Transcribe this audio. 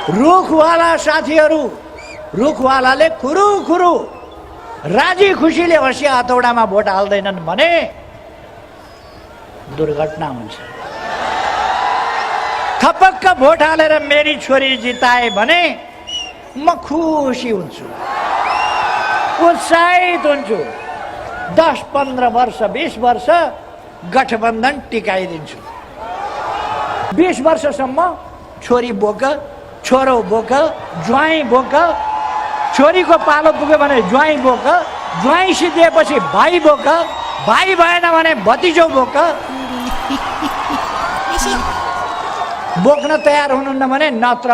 रुखवाला साथीहरू, रुखवालाले खुरु खुरु राजी खुसीले हँसिया हतौडामा भोट हाल्दैनन् भने दुर्घटना हुन्छ। थपक्क भोट हालेर मेरी छोरी जिताए भने म खुसी हुन्छु, उत्साहित हुन्छु। 10-15 वर्ष 20 वर्ष गठबन्धन टिकाइदिन्छु। 20 वर्षसम्म छोरी बोक, छोरो बोक, ज्वाइँ बोक, छोरीको पालो पुग्यो भने ज्वाइँ बोक, ज्वाइँ सिद्धिएपछि भाइ बोक, भाइ भएन भने भतिजो बोक। बोक्न तयार हुनुहुन्न भने नत्र।